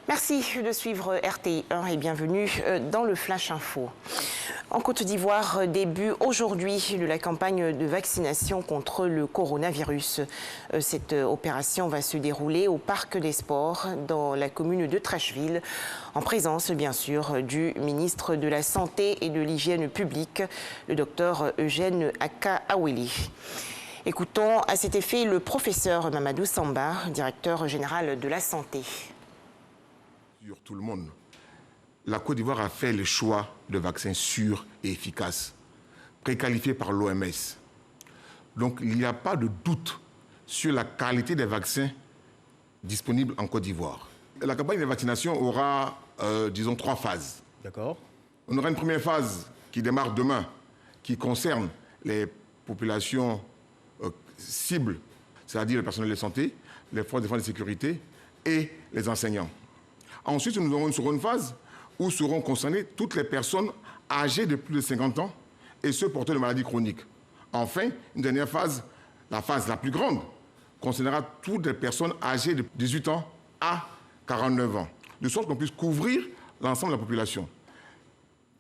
Merci de suivre RTI1 et bienvenue dans le Flash Info. En Côte d'Ivoire, début aujourd'hui de la campagne de vaccination contre le coronavirus. Cette opération va se dérouler au Parc des Sports dans la commune de Trècheville, en présence bien sûr du ministre de la Santé et de l'Hygiène publique, le docteur Eugène Aka-Aweli. Écoutons à cet effet le professeur Mamadou Samba, directeur général de la Santé. Sur tout le monde, la Côte d'Ivoire a fait le choix de vaccins sûrs et efficaces, préqualifiés par l'OMS. Donc il n'y a pas de doute sur la qualité des vaccins disponibles en Côte d'Ivoire. La campagne de vaccination aura, disons, 3 phases. D'accord. On aura une première phase qui démarre demain, qui concerne les populations cibles, c'est-à-dire le personnel de santé, les forces de défense et de sécurité et les enseignants. Ensuite, nous aurons une seconde phase où seront concernées toutes les personnes âgées de plus de 50 ans et ceux porteurs de maladies chroniques. Enfin, une dernière phase, la phase la plus grande, concernera toutes les personnes âgées de 18 ans à 49 ans, de sorte qu'on puisse couvrir l'ensemble de la population.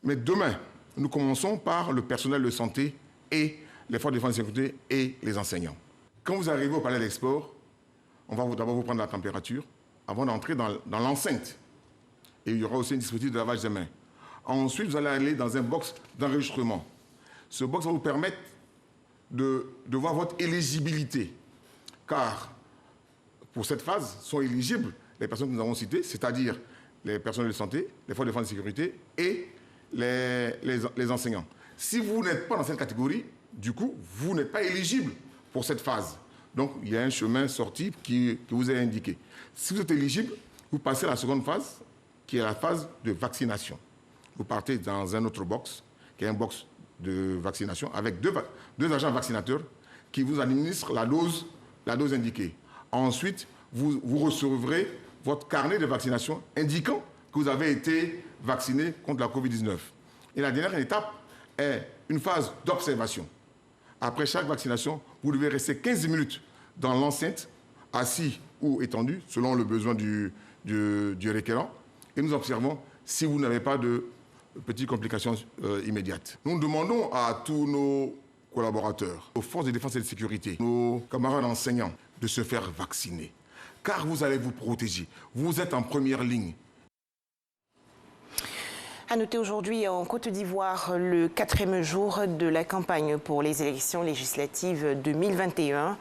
Mais demain, nous commençons par le personnel de santé et les forces de défense et de sécurité et les enseignants. Quand vous arrivez au palais d'Export, on va d'abord vous prendre la température avant d'entrer dans l'enceinte. Et il y aura aussi un dispositif de lavage des mains. Ensuite, vous allez aller dans un box d'enregistrement. Ce box va vous permettre de voir votre éligibilité. Car pour cette phase, sont éligibles les personnes que nous avons citées, c'est-à-dire les personnels de santé, les forces de défense et de sécurité et les enseignants. Si vous n'êtes pas dans cette catégorie, du coup, vous n'êtes pas éligible pour cette phase. Donc, il y a un chemin sorti qui vous est indiqué. Si vous êtes éligible, vous passez à la seconde phase, qui est la phase de vaccination. Vous partez dans un autre box, qui est un box de vaccination, avec deux agents vaccinateurs qui vous administrent la dose indiquée. Ensuite, vous recevrez votre carnet de vaccination indiquant que vous avez été vacciné contre la Covid-19. Et la dernière étape est une phase d'observation. Après chaque vaccination, vous devez rester 15 minutes dans l'enceinte, assis ou étendu, selon le besoin du requérant. Et nous observons si vous n'avez pas de petites complications immédiates. Nous demandons à tous nos collaborateurs, aux forces de défense et de sécurité, nos camarades enseignants, de se faire vacciner. Car vous allez vous protéger. Vous êtes en première ligne. À noter aujourd'hui en Côte d'Ivoire le 4e jour de la campagne pour les élections législatives 2021.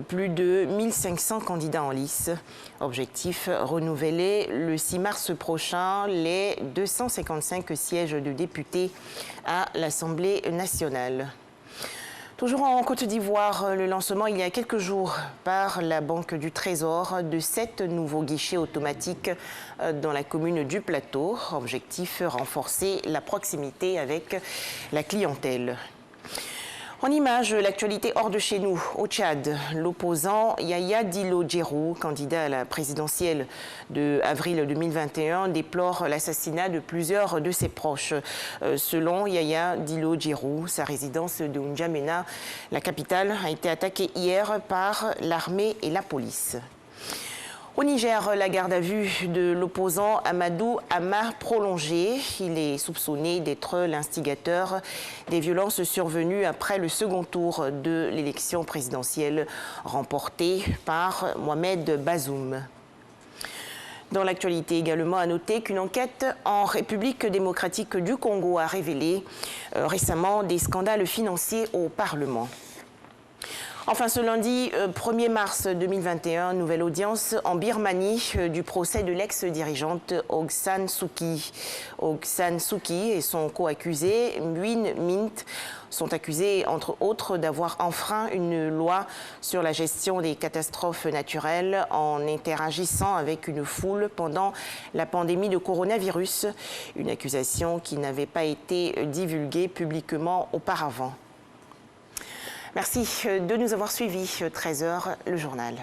Plus de 1500 candidats en lice. Objectif, renouveler le 6 mars prochain les 255 sièges de députés à l'Assemblée nationale. Toujours en Côte d'Ivoire, le lancement il y a quelques jours par la Banque du Trésor de 7 nouveaux guichets automatiques dans la commune du Plateau. Objectif, renforcer la proximité avec la clientèle. En image, l'actualité hors de chez nous, au Tchad, l'opposant Yaya Dillo Djerou, candidat à la présidentielle de avril 2021, déplore l'assassinat de plusieurs de ses proches. Selon Yaya Dillo Djerou, sa résidence de N'Djamena, la capitale, a été attaquée hier par l'armée et la police. Au Niger, la garde à vue de l'opposant Amadou Ama prolongée. Il est soupçonné d'être l'instigateur des violences survenues après le second tour de l'élection présidentielle remportée par Mohamed Bazoum. Dans l'actualité également, à noter qu'une enquête en République démocratique du Congo a révélé récemment des scandales financiers au Parlement. Enfin, ce lundi 1er mars 2021, nouvelle audience en Birmanie du procès de l'ex-dirigeante Aung San Suu Kyi. Aung San Suu Kyi et son co-accusé Nguyen Minh sont accusés, entre autres, d'avoir enfreint une loi sur la gestion des catastrophes naturelles en interagissant avec une foule pendant la pandémie de coronavirus. Une accusation qui n'avait pas été divulguée publiquement auparavant. Merci de nous avoir suivis. 13h, le journal.